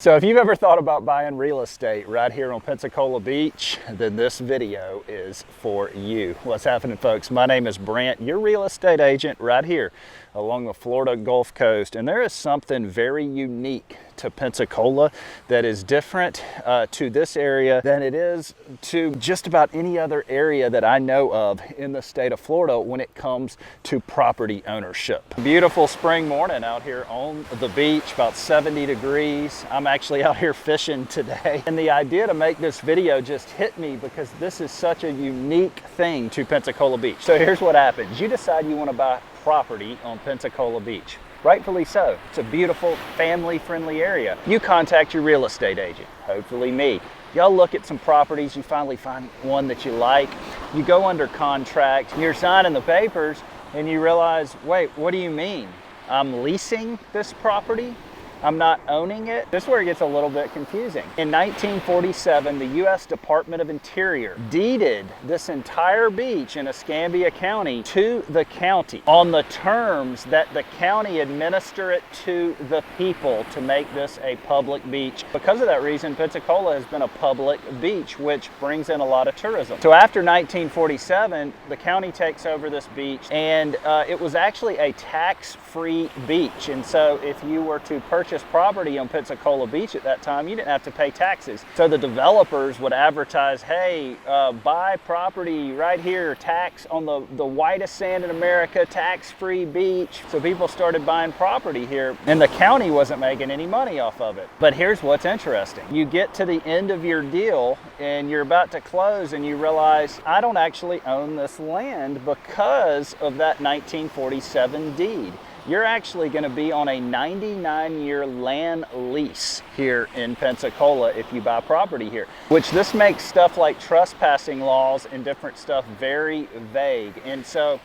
So if you've ever thought about buying real estate right here on Pensacola Beach, then this video is for you. What's happening, folks? My name is Brant, your real estate agent right here along the Florida Gulf Coast. And there is something very unique to Pensacola that is different to this area than it is to just about any other area that I know of in the state of Florida when it comes to property ownership. Beautiful spring morning out here on the beach, about 70 degrees. I'm actually out here fishing today. And the idea to make this video just hit me because this is such a unique thing to Pensacola Beach. So here's what happens. You decide you want to buy property on Pensacola Beach. Rightfully so. It's a beautiful, family-friendly area. You contact your real estate agent, hopefully me. Y'all look at some properties, you finally find one that you like. You go under contract, you're signing the papers, and you realize, wait, what do you mean? I'm leasing this property? I'm not owning it? This is where it gets a little bit confusing. In 1947, the U.S. Department of Interior deeded this entire beach in Escambia County to the county on the terms that the county administer it to the people to make this a public beach. Because of that reason, Pensacola has been a public beach, which brings in a lot of tourism. So after 1947, the county takes over this beach, and it was actually a tax-free beach. And so if you were to purchase property on Pensacola Beach at that time, you didn't have to pay taxes. So the developers would advertise, hey, buy property right here, tax on the whitest sand in America, tax-free beach. So people started buying property here, and the county wasn't making any money off of it. But here's what's interesting. You get to the end of your deal and you're about to close and you realize, I don't actually own this land because of that 1947 deed. You're actually going to be on a 99-year land lease here in Pensacola if you buy property here, which this makes stuff like trespassing laws and different stuff very vague. And so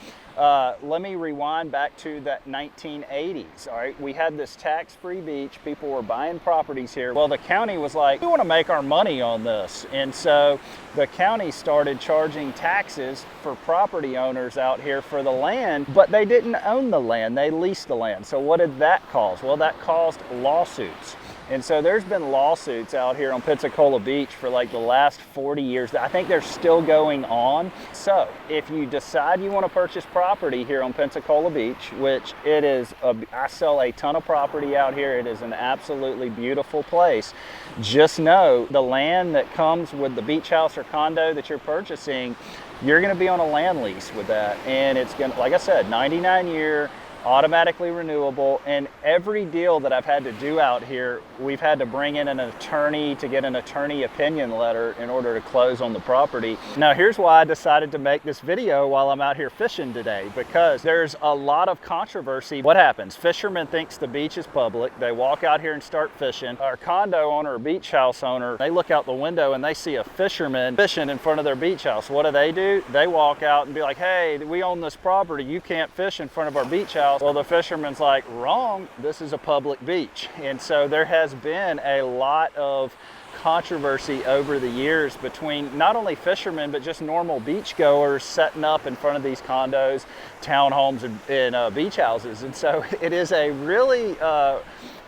let me rewind back to that 1980s. All right, we had this tax-free beach. People were buying properties here. Well, the county was like, we want to make our money on this. And so the county started charging taxes for property owners out here for the land, but they didn't own the land. They leased the land. So what did that cause? Well, that caused lawsuits. And so there's been lawsuits out here on Pensacola Beach for like the last 40 years. I think they're still going on. So if you decide you want to purchase property here on Pensacola Beach, which it is, I sell a ton of property out here. It is an absolutely beautiful place. Just know the land that comes with the beach house or condo that you're purchasing, you're going to be on a land lease with that. And it's going to, like I said, 99-year, automatically renewable. And every deal that I've had to do out here, we've had to bring in an attorney to get an attorney opinion letter in order to close on the property. Now here's why I decided to make this video while I'm out here fishing today, because there's a lot of controversy. What happens? Fishermen thinks the beach is public. They walk out here and start fishing. Our condo owner or beach house owner, they look out the window and they see a fisherman fishing in front of their beach house. What do? They walk out and be like, hey, we own this property. You can't fish in front of our beach house. Well, the fisherman's like, wrong, this is a public beach. And so there has been a lot of controversy over the years between not only fishermen, but just normal beachgoers setting up in front of these condos, townhomes, and beach houses. And so it is a really,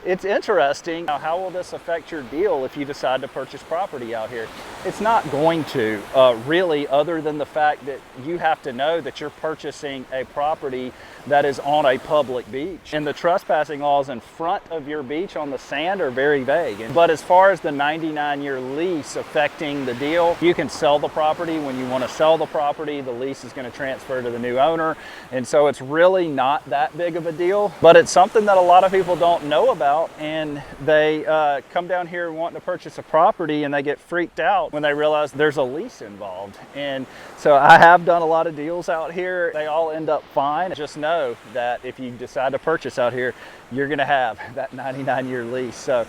it's interesting. Now, how will this affect your deal if you decide to purchase property out here? It's not going to really, other than the fact that you have to know that you're purchasing a property that is on a public beach. And the trespassing laws in front of your beach on the sand are very vague. But as far as the 99-year lease affecting the deal, you can sell the property when you want to sell the property. The lease is going to transfer to the new owner. And so it's really not that big of a deal, but it's something that a lot of people don't know about. And they come down here wanting to purchase a property and they get freaked out when they realize there's a lease involved. And so I have done a lot of deals out here. They all end up fine. Just know that if you decide to purchase out here, you're going to have that 99-year lease. So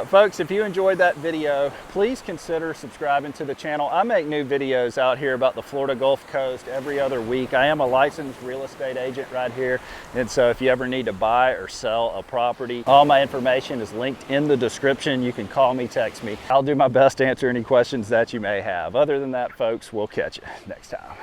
folks, if you enjoyed that video, please consider subscribing to the channel. I make new videos out here about the Florida Gulf Coast every other week. I am a licensed real estate agent right here. And so if you ever need to buy or sell a property, all my information is linked in the description. You can call me, text me. I'll do my best to answer any questions that you may have. Other than that, folks, we'll catch you next time.